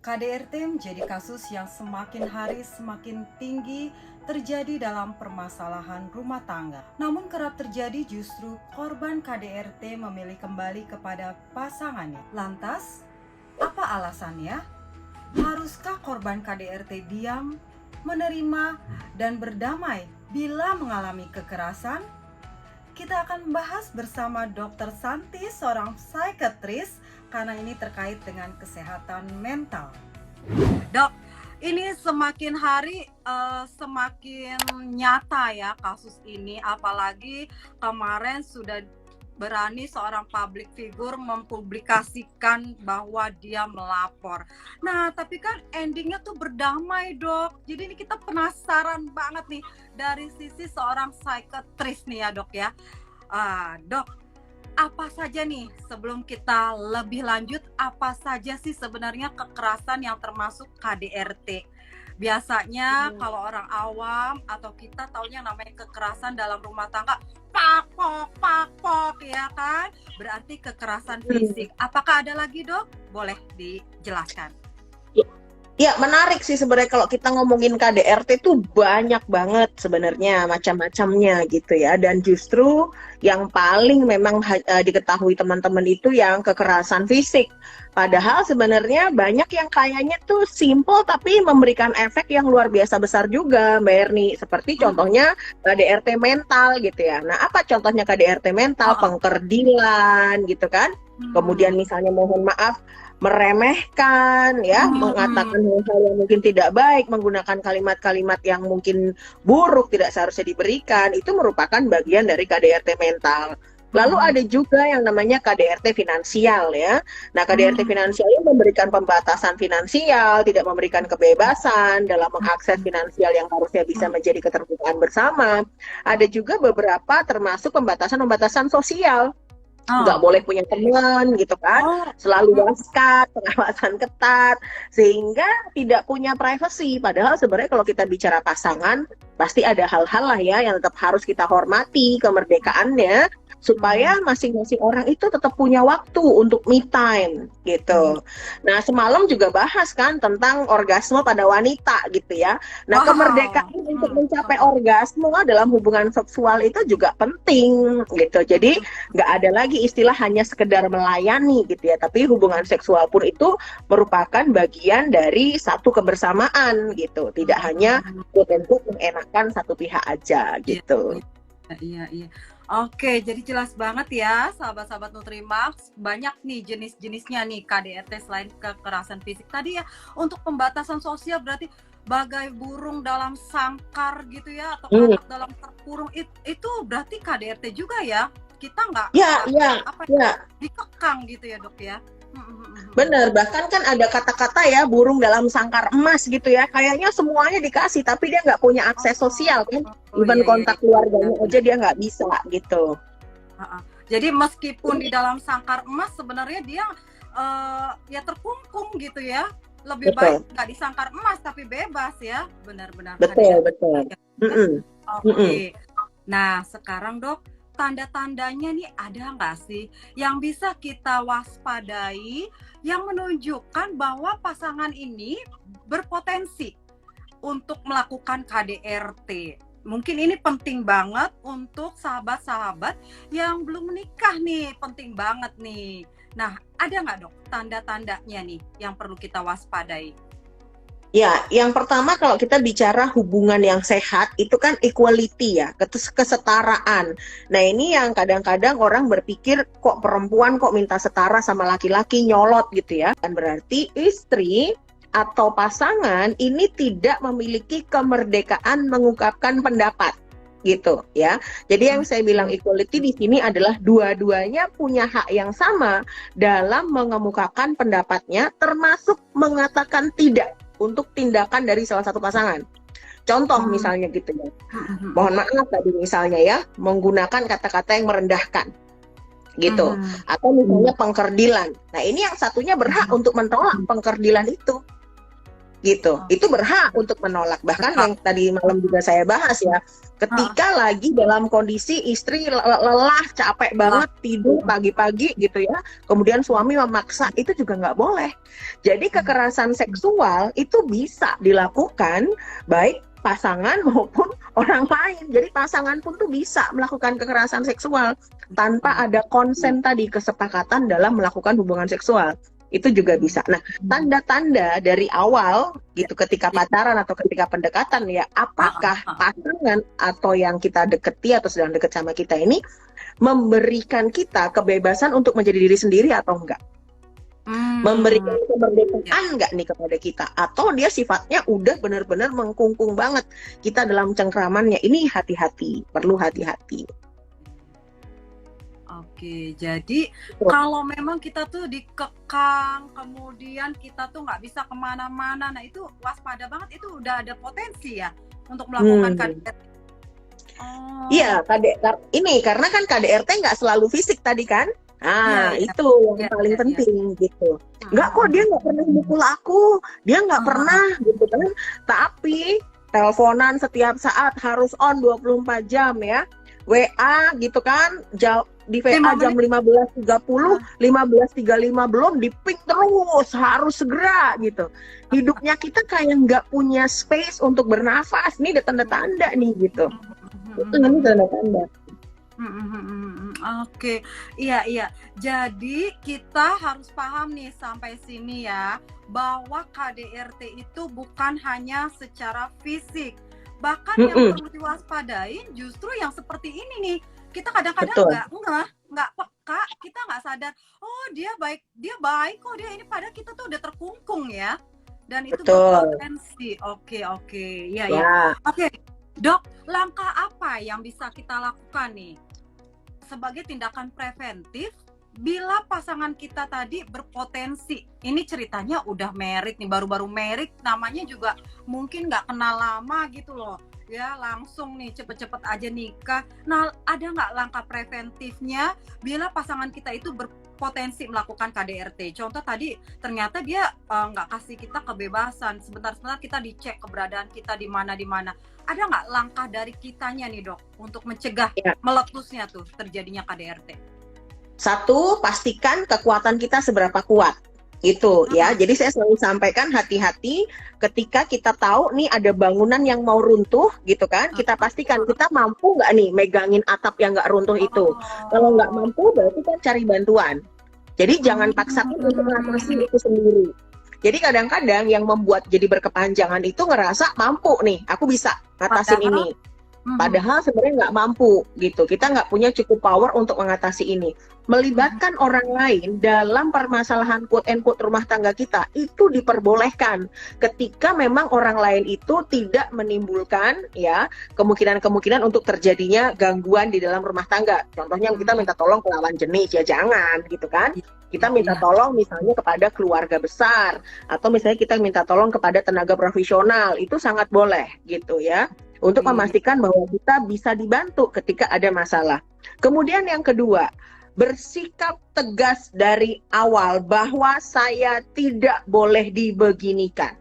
KDRT menjadi kasus yang semakin hari semakin tinggi terjadi dalam permasalahan rumah tangga. Namun kerap terjadi justru korban KDRT memilih kembali kepada pasangannya. Lantas, apa alasannya? Haruskah korban KDRT diam, menerima, dan berdamai bila mengalami kekerasan? Kita akan membahas bersama Dr. Santi, seorang psikiatris, karena ini terkait dengan kesehatan mental. Dok, ini semakin hari semakin nyata ya kasus ini, apalagi kemarin sudah berani seorang public figure mempublikasikan bahwa dia melapor. Nah, tapi kan endingnya tuh berdamai, Dok. Jadi ini kita penasaran banget nih dari sisi seorang psikiatris nih ya, Dok ya. Dok, apa saja nih sebelum kita lebih lanjut, apa saja sih sebenarnya kekerasan yang termasuk KDRT? Biasanya kalau orang awam atau kita taunya namanya kekerasan dalam rumah tangga, pakpok ya kan, berarti kekerasan fisik. Apakah ada lagi, Dok? Boleh dijelaskan. Ya, menarik sih sebenarnya kalau kita ngomongin KDRT itu banyak banget sebenarnya macam-macamnya gitu ya. Dan justru yang paling memang diketahui teman-teman itu yang kekerasan fisik. Padahal sebenarnya banyak yang kayaknya tuh simple tapi memberikan efek yang luar biasa besar juga, Mbak Erni. Seperti contohnya KDRT mental gitu ya. Nah, apa contohnya KDRT mental? Pengkerdilan gitu kan. Kemudian misalnya mohon maaf, meremehkan ya, mengatakan hal-hal yang mungkin tidak baik, menggunakan kalimat-kalimat yang mungkin buruk, tidak seharusnya diberikan, itu merupakan bagian dari KDRT mental. Lalu ada juga yang namanya KDRT finansial ya. Nah, KDRT finansial yang memberikan pembatasan finansial, tidak memberikan kebebasan dalam mengakses finansial yang harusnya bisa menjadi keterbukaan bersama. Ada juga beberapa termasuk pembatasan-pembatasan sosial. Nggak boleh punya teman gitu kan, selalu waskat, pengawasan ketat, sehingga tidak punya privacy. Padahal sebenarnya kalau kita bicara pasangan, pasti ada hal-hal lah ya yang tetap harus kita hormati kemerdekaannya, supaya masing-masing orang itu tetap punya waktu untuk me time gitu. Nah, semalam juga bahas kan tentang orgasme pada wanita gitu ya. Nah, kemerdekaan untuk mencapai orgasme dalam hubungan seksual itu juga penting gitu. Jadi nggak ada lagi istilah hanya sekedar melayani gitu ya, tapi hubungan seksual pun itu merupakan bagian dari satu kebersamaan gitu. Tidak hanya untuk mengenakan satu pihak aja gitu. Iya. Oke, jadi jelas banget ya sahabat-sahabat Nutrimax, banyak nih jenis-jenisnya nih KDRT selain kekerasan fisik tadi ya. Untuk pembatasan sosial berarti bagai burung dalam sangkar gitu ya, atau anak dalam terkurung, itu berarti KDRT juga ya. Kita nggak dikekang gitu ya, Dok ya. Bener, bahkan kan ada kata-kata ya, burung dalam sangkar emas gitu ya. Kayaknya semuanya dikasih, tapi dia nggak punya akses sosial kan. Even kontak keluarganya aja dia nggak bisa gitu. Jadi meskipun di dalam sangkar emas, sebenarnya dia ya terkungkung gitu ya. Lebih baik nggak di sangkar emas, tapi bebas ya. Benar-benar. Betul. Oke. Nah, sekarang Dok, tanda-tandanya nih ada nggak sih yang bisa kita waspadai yang menunjukkan bahwa pasangan ini berpotensi untuk melakukan KDRT? Mungkin ini penting banget untuk sahabat-sahabat yang belum menikah nih, penting banget nih. Nah, ada nggak, Dok, tanda-tandanya nih yang perlu kita waspadai? Ya, yang pertama kalau kita bicara hubungan yang sehat, itu kan equality ya, kesetaraan. Nah, ini yang kadang-kadang orang berpikir, kok perempuan kok minta setara sama laki-laki, nyolot gitu ya. Dan berarti istri atau pasangan ini tidak memiliki kemerdekaan mengungkapkan pendapat gitu ya. Jadi yang saya bilang equality di sini adalah dua-duanya punya hak yang sama dalam mengemukakan pendapatnya, termasuk mengatakan tidak untuk tindakan dari salah satu pasangan. Contoh misalnya gitu ya. Mohon maaf tadi misalnya ya, menggunakan kata-kata yang merendahkan gitu. Atau misalnya pengkerdilan. Nah, ini yang satunya berhak untuk menolak pengkerdilan itu. Gitu. Itu berhak untuk menolak. Bahkan yang tadi malam juga saya bahas ya, Ah, ketika lagi dalam kondisi istri lelah, capek lah. banget, tidur pagi-pagi gitu ya, kemudian suami memaksa, itu juga nggak boleh. Jadi kekerasan seksual itu bisa dilakukan baik pasangan maupun orang lain. Jadi pasangan pun tuh bisa melakukan kekerasan seksual tanpa ada konsen tadi, kesepakatan dalam melakukan hubungan seksual. Itu juga bisa. Nah, tanda-tanda dari awal gitu ketika Ya. pacaran atau ketika pendekatan ya, Ah, apakah ah, ah. pasangan atau yang kita deketi atau sedang deket sama kita ini memberikan kita kebebasan untuk menjadi diri sendiri atau enggak? Hmm, Memberikan ya. kemerdekaan nggak nih kepada kita? Atau dia sifatnya udah benar-benar mengkungkung banget kita dalam cengkramannya? Ini hati-hati, perlu hati-hati. Oke, jadi kalau memang kita tuh dikekang, kemudian kita tuh nggak bisa kemana-mana, nah itu waspada banget, itu udah ada potensi ya untuk melakukan Hmm. KDRT. Iya, Oh, ini karena kan KDRT nggak selalu fisik tadi kan? iya, Nah, iya, itu yang iya, paling iya, iya. penting gitu. Nggak kok, dia nggak pernah mukul aku, dia nggak pernah gitu kan. Tapi teleponan setiap saat harus on 24 jam ya. WA gitu kan, di VA Lima jam menit. 15.30, Ah, 15.35 belum, di ping terus, harus segera gitu. Hidupnya kita kayak nggak punya space untuk bernafas. Ini ada tanda-tanda nih gitu. Itu nanti tanda-tanda. Oke, iya, iya. Jadi kita harus paham nih sampai sini ya, bahwa KDRT itu bukan hanya secara fisik. Bahkan yang Mm-mm, perlu diwaspadain justru yang seperti ini nih. Kita kadang-kadang betul, nggak ngeh, nggak peka, kita nggak sadar. Oh, dia baik kok, dia ini, padahal kita tuh udah terkungkung ya. Dan itu betul. berpotensi. Oke, oke, iya, iya. Ya, Oke, Dok, langkah apa yang bisa kita lakukan nih sebagai tindakan preventif bila pasangan kita tadi berpotensi? Ini ceritanya udah married nih, baru-baru married, namanya juga mungkin nggak kenal lama gitu loh ya, langsung nih cepet-cepet aja nikah. Nah, ada nggak langkah preventifnya bila pasangan kita itu berpotensi melakukan KDRT? Contoh tadi ternyata dia nggak kasih kita kebebasan, sebentar-sebentar kita dicek keberadaan kita di mana. Ada nggak langkah dari kitanya nih, Dok, untuk mencegah ya. meletusnya tuh terjadinya KDRT? Satu, pastikan kekuatan kita seberapa kuat. Itu ya. Hmm. Jadi saya selalu sampaikan hati-hati ketika kita tahu nih ada bangunan yang mau runtuh gitu kan. Kita pastikan kita mampu nggak nih megangin atap yang nggak runtuh itu. Kalau nggak Oh. mampu berarti kan cari bantuan. Jadi jangan paksakan untuk Hmm. mengatasi itu sendiri. Jadi kadang-kadang yang membuat jadi berkepanjangan itu ngerasa mampu nih, aku bisa ngatasin Padahal, ini. Padahal sebenarnya nggak mampu gitu. Kita nggak punya cukup power untuk mengatasi ini. Melibatkan orang lain dalam permasalahan quote and quote rumah tangga kita itu diperbolehkan ketika memang orang lain itu tidak menimbulkan ya kemungkinan-kemungkinan untuk terjadinya gangguan di dalam rumah tangga. Contohnya kita minta tolong ke lawan jenis ya jangan gitu kan. Kita minta iya. tolong misalnya kepada keluarga besar atau misalnya kita minta tolong kepada tenaga profesional, itu sangat boleh gitu ya untuk Oke. memastikan bahwa kita bisa dibantu ketika ada masalah. Kemudian yang kedua, bersikap tegas dari awal bahwa saya tidak boleh dibeginikan.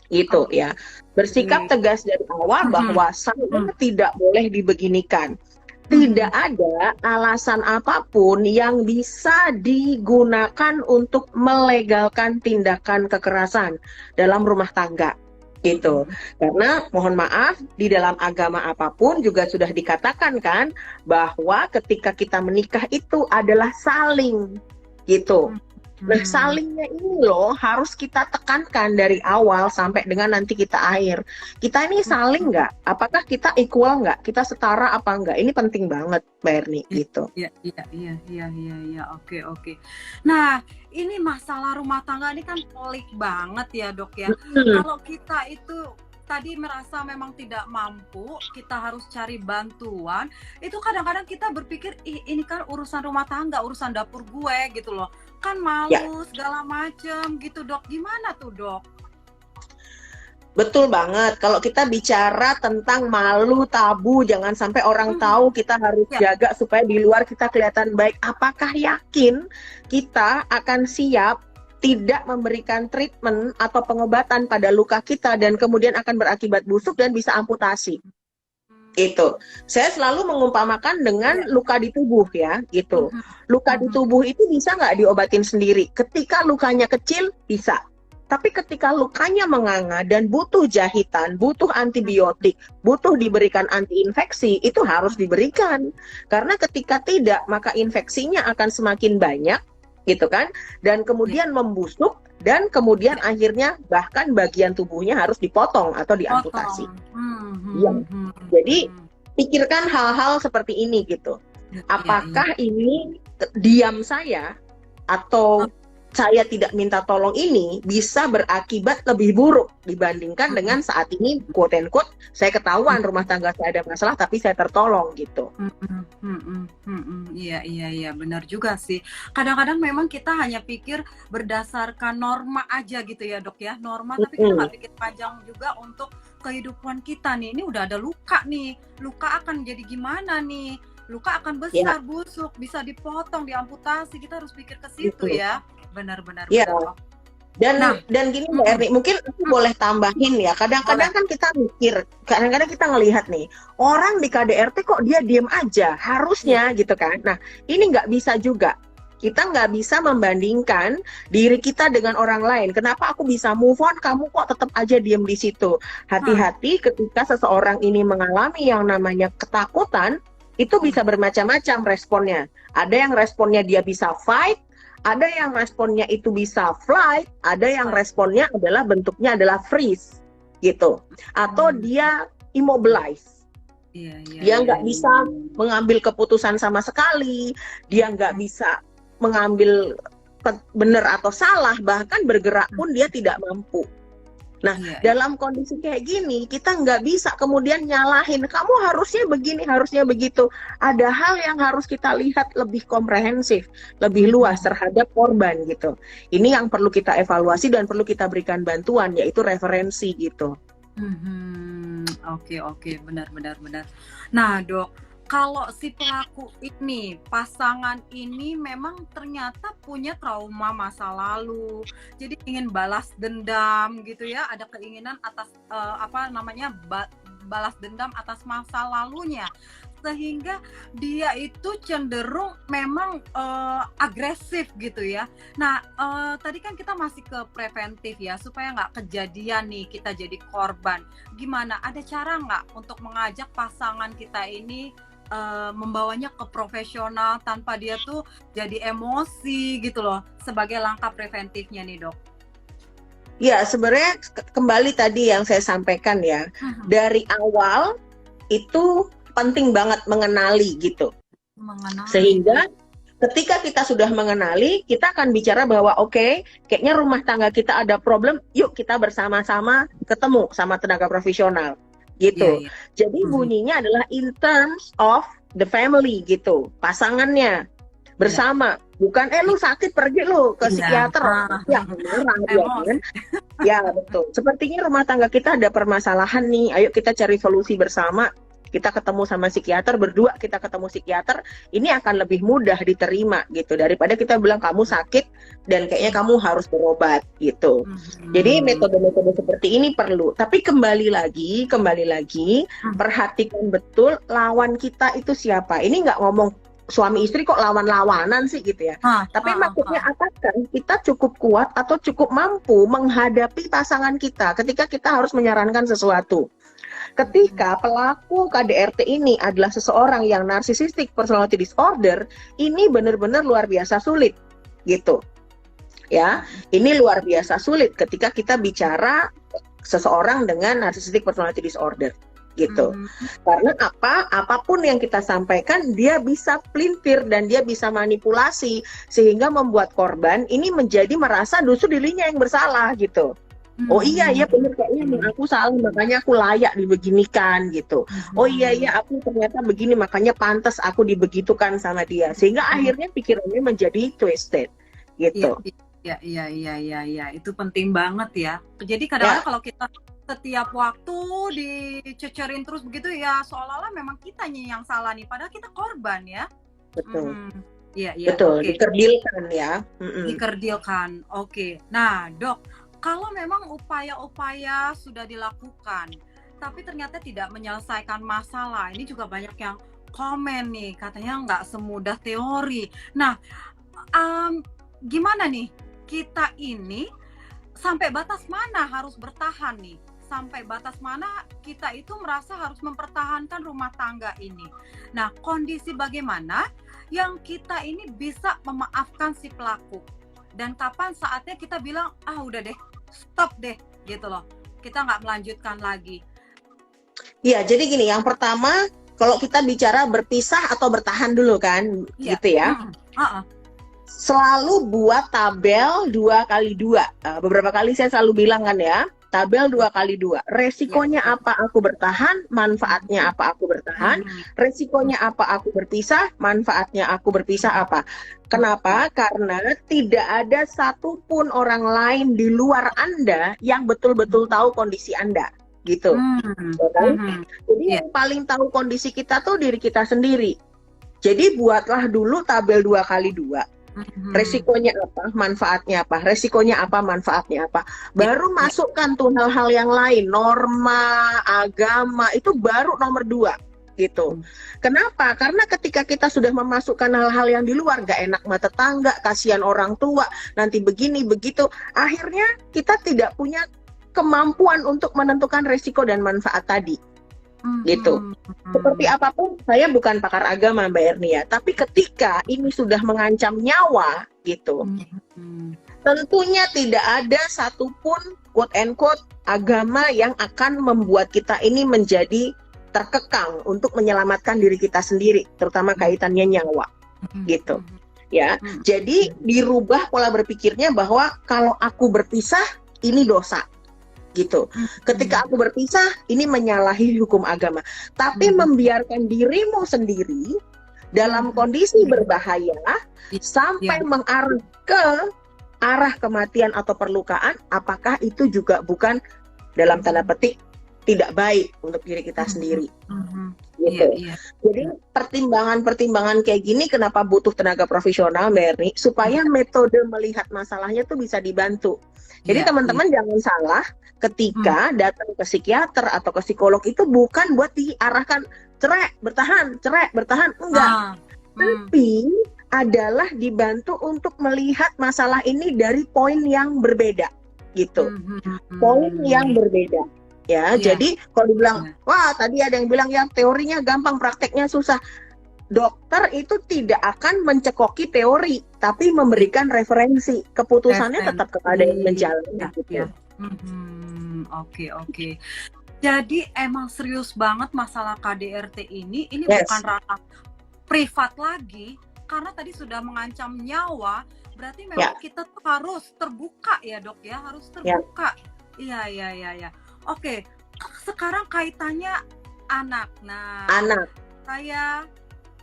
Itu Oke. ya. Bersikap tegas dari awal bahwa saya tidak boleh dibeginikan. Tidak ada alasan apapun yang bisa digunakan untuk melegalkan tindakan kekerasan dalam rumah tangga. Gitu. Karena mohon maaf, di dalam agama apapun juga sudah dikatakan kan bahwa ketika kita menikah itu adalah saling gitu. Nah, salingnya ini loh harus kita tekankan dari awal sampai dengan nanti kita akhir. Kita ini saling nggak? Apakah kita equal nggak? Kita setara apa nggak? Ini penting banget, Mbak Erni, gitu. Iya, iya, iya, iya, iya, iya. Oke, oke. Nah, ini masalah rumah tangga ini kan pelik banget ya, Dok ya. Hmm, Kalau kita itu tadi merasa memang tidak mampu, kita harus cari bantuan. Itu kadang-kadang kita berpikir, ih, ini kan urusan rumah tangga, urusan dapur gue gitu loh. Kan ya. malu segala macem gitu, Dok. Gimana tuh, Dok? Betul banget. Kalau kita bicara tentang malu, tabu, jangan sampai orang tahu, kita harus Ya. jaga supaya di luar kita kelihatan baik. Apakah yakin kita akan siap tidak memberikan treatment atau pengobatan pada luka kita dan kemudian akan berakibat busuk dan bisa amputasi? Itu. Saya selalu mengumpamakan dengan Iya. luka di tubuh ya, gitu. Mhm, Luka di mhm. tubuh itu bisa nggak diobatin sendiri? Ketika lukanya kecil, bisa. Tapi ketika lukanya menganga dan butuh jahitan, butuh antibiotik, butuh diberikan antiinfeksi, itu harus diberikan. Karena ketika tidak, maka infeksinya akan semakin banyak, gitu kan? Dan Iya, kemudian membusuk, dan kemudian iya. akhirnya bahkan bagian tubuhnya harus dipotong atau Potong. diamputasi. Hmm, Iya. hmm, hmm, Jadi hmm. pikirkan hal-hal seperti ini gitu. Iya, iya. Apakah ini diam saya Oh, atau saya tidak minta tolong ini bisa berakibat lebih buruk dibandingkan hmm, dengan saat ini quote and quote saya hmm, ketahuan rumah tangga saya ada masalah tapi saya tertolong gitu. hmm, hmm, hmm, hmm, hmm, hmm. Iya, iya, iya, benar juga sih. Kadang-kadang memang kita hanya pikir berdasarkan norma aja gitu ya, Dok ya. Norma, tapi kita Mm-mm. nggak pikir panjang juga untuk kehidupan kita nih. Ini udah ada luka nih. Luka akan jadi gimana nih? Luka akan Ya, besar, busuk, bisa dipotong, diamputasi. Kita harus pikir ke situ gitu. ya. Benar, benar, Ya, benar. Oh. dan Nah, gini Mbak mm-mm, Erni, mungkin aku boleh tambahin ya. boleh. Kadang-kadang kan kita mikir, kadang-kadang kita ngelihat nih, orang di KDRT kok dia diem aja, Iya. harusnya gitu kan. Nah, ini nggak bisa juga. Kita nggak bisa membandingkan diri kita dengan orang lain. Kenapa aku bisa move on, kamu kok tetap aja diem di situ? Hah, Hati-hati ketika seseorang ini mengalami yang namanya ketakutan, itu iya. bisa bermacam-macam responnya. Ada yang responnya dia bisa fight, ada yang responnya itu bisa flight, ada yang Baik. responnya adalah bentuknya adalah freeze gitu. Atau Hmm, dia immobilize. iya, iya, Dia iya, nggak iya. bisa mengambil keputusan sama sekali, dia nggak Hmm, bisa mengambil benar atau salah, bahkan bergerak hmm, pun dia tidak mampu. Nah, iya, iya. dalam kondisi kayak gini, kita nggak bisa kemudian nyalahin, kamu harusnya begini, harusnya begitu. Ada hal yang harus kita lihat lebih komprehensif, lebih luas Mhm, terhadap korban gitu. Ini yang perlu kita evaluasi dan perlu kita berikan bantuan, yaitu referensi gitu. mhm. Oke, oke, benar, benar, benar. Nah, Dok, kalau si pelaku ini, pasangan ini memang ternyata punya trauma masa lalu, jadi ingin balas dendam gitu ya, ada keinginan atas apa namanya balas dendam atas masa lalunya, sehingga dia itu cenderung memang agresif gitu ya. Nah, tadi kan kita masih ke preventif ya, supaya nggak kejadian nih kita jadi korban. Gimana, ada cara nggak untuk mengajak pasangan kita ini membawanya ke profesional tanpa dia tuh jadi emosi gitu loh, sebagai langkah preventifnya nih, Dok? Ya, sebenarnya kembali tadi yang saya sampaikan ya, Mhm. dari awal itu penting banget mengenali gitu. Mengenali. Sehingga ketika kita sudah mengenali, kita akan bicara bahwa oke, kayaknya rumah tangga kita ada problem, yuk kita bersama-sama ketemu sama tenaga profesional Iya, gitu. iya. Jadi Mhm. bunyinya adalah in terms of the family gitu, pasangannya Iya. bersama. Bukan lu sakit pergi lu ke Iya. psikiater, Ah, ya marah dia kan. emosi. Ya, betul. Sepertinya rumah tangga kita ada permasalahan nih. Ayo kita cari solusi bersama. Kita ketemu sama psikiater, berdua kita ketemu psikiater. Ini akan lebih mudah diterima gitu. Daripada kita bilang kamu sakit dan kayaknya kamu harus berobat gitu. Jadi Mhm. metode-metode seperti ini perlu. Tapi kembali lagi, Mhm. perhatikan betul lawan kita itu siapa. Ini nggak ngomong suami istri kok lawan-lawanan sih gitu ya. Ah, Tapi ah, maksudnya ah. apakah kita cukup kuat atau cukup mampu menghadapi pasangan kita ketika kita harus menyarankan sesuatu. Mhm. Ketika pelaku KDRT ini adalah seseorang yang narcissistic personality disorder, ini benar-benar luar biasa sulit gitu. Ya, ini luar biasa sulit ketika kita bicara seseorang dengan narcissistic personality disorder gitu. Mhm. Karena apa? Apapun yang kita sampaikan dia bisa pelintir dan dia bisa manipulasi sehingga membuat korban ini menjadi merasa justru dirinya yang bersalah gitu. Oh iya ya benar kayaknya emang aku salah makanya aku layak dibeginikan gitu. Oh iya Mhm. ya aku ternyata begini makanya pantas aku dibegitukan sama dia. Sehingga Mhm. akhirnya pikirannya menjadi twisted Iya, gitu. iya, iya, iya, iya, iya, itu penting banget ya. Jadi Ya, kadang-kadang kalau kita setiap waktu dicecerin terus begitu ya, seolah-olah memang kitanya yang salah nih, padahal kita korban ya. betul. Mhm. Iya, iya, Betul, oke. dikerdilkan ya. Mm-mm. Dikerdilkan, oke. Nah, Dok, kalau memang upaya-upaya sudah dilakukan, tapi ternyata tidak menyelesaikan masalah. Ini juga banyak yang komen nih, katanya nggak semudah teori. Nah, gimana nih kita ini sampai batas mana harus bertahan nih? Sampai batas mana kita itu merasa harus mempertahankan rumah tangga ini? Nah, kondisi bagaimana yang kita ini bisa memaafkan si pelaku? Dan kapan saatnya kita bilang, udah deh, stop deh, gitu loh. Kita nggak melanjutkan lagi. Ya, jadi gini, yang pertama, kalau kita bicara berpisah atau bertahan dulu kan, gitu ya. Selalu buat tabel 2x2. Beberapa kali saya selalu bilang kan ya, tabel 2x2. Resikonya apa aku bertahan, manfaatnya apa aku bertahan. Resikonya apa aku berpisah, manfaatnya aku berpisah apa. Kenapa? Karena tidak ada satupun orang lain di luar Anda yang betul-betul tahu kondisi Anda. Gitu. Jadi yang paling tahu kondisi kita tuh diri kita sendiri. Jadi buatlah dulu tabel 2x2. Resikonya apa, manfaatnya apa, resikonya apa, manfaatnya apa. Baru masukkan tuh hal-hal yang lain, norma, agama, itu baru nomor 2 gitu. Kenapa? Karena ketika kita sudah memasukkan hal-hal yang di luar, gak enak sama tetangga, kasihan orang tua, nanti begini, begitu, akhirnya kita tidak punya kemampuan untuk menentukan resiko dan manfaat tadi. Gitu. Seperti apapun, saya bukan pakar agama Mbak Erni ya, tapi ketika ini sudah mengancam nyawa gitu, tentunya tidak ada satupun quote and quote agama yang akan membuat kita ini menjadi terkekang untuk menyelamatkan diri kita sendiri, terutama kaitannya nyawa. Gitu. Ya. Jadi dirubah pola berpikirnya bahwa kalau aku berpisah ini dosa. Gitu. Ketika aku berpisah, ini menyalahi hukum agama. Tapi membiarkan dirimu sendiri dalam kondisi berbahaya sampai mengarah ke arah kematian atau perlukaan, apakah itu juga bukan dalam tanda petik tidak baik untuk diri kita sendiri. Gitu. Jadi pertimbangan-pertimbangan kayak gini kenapa butuh tenaga profesional, Mbak Erni, supaya metode melihat masalahnya tuh bisa dibantu. Jadi teman-teman jangan salah ketika datang ke psikiater atau ke psikolog itu bukan buat diarahkan cerai, bertahan, enggak. Tapi adalah dibantu untuk melihat masalah ini dari poin yang berbeda gitu. Poin yang berbeda. Ya, jadi kalau dibilang, wah tadi ada yang bilang ya teorinya gampang, prakteknya susah. Dokter itu tidak akan mencekoki teori, tapi memberikan referensi. Keputusannya tetap kepada yang menjalani. Gitu. Oke. Jadi emang serius banget masalah KDRT ini bukan ranah privat lagi, karena tadi sudah mengancam nyawa, berarti memang kita tuh harus terbuka ya dok ya, harus terbuka. Iya. Oke, sekarang kaitannya anak. Nah, saya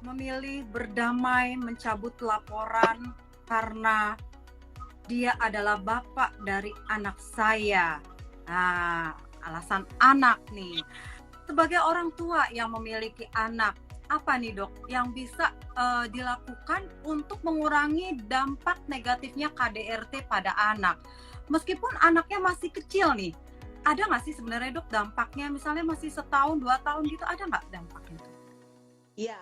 memilih berdamai, mencabut laporan karena dia adalah bapak dari anak saya. Nah, alasan anak nih. Sebagai orang tua yang memiliki anak, apa nih dok yang bisa dilakukan untuk mengurangi dampak negatifnya KDRT pada anak? Meskipun anaknya masih kecil nih, ada nggak sih sebenarnya dok dampaknya? Misalnya masih 1 tahun, 2 tahun gitu, ada nggak dampaknya? Iya.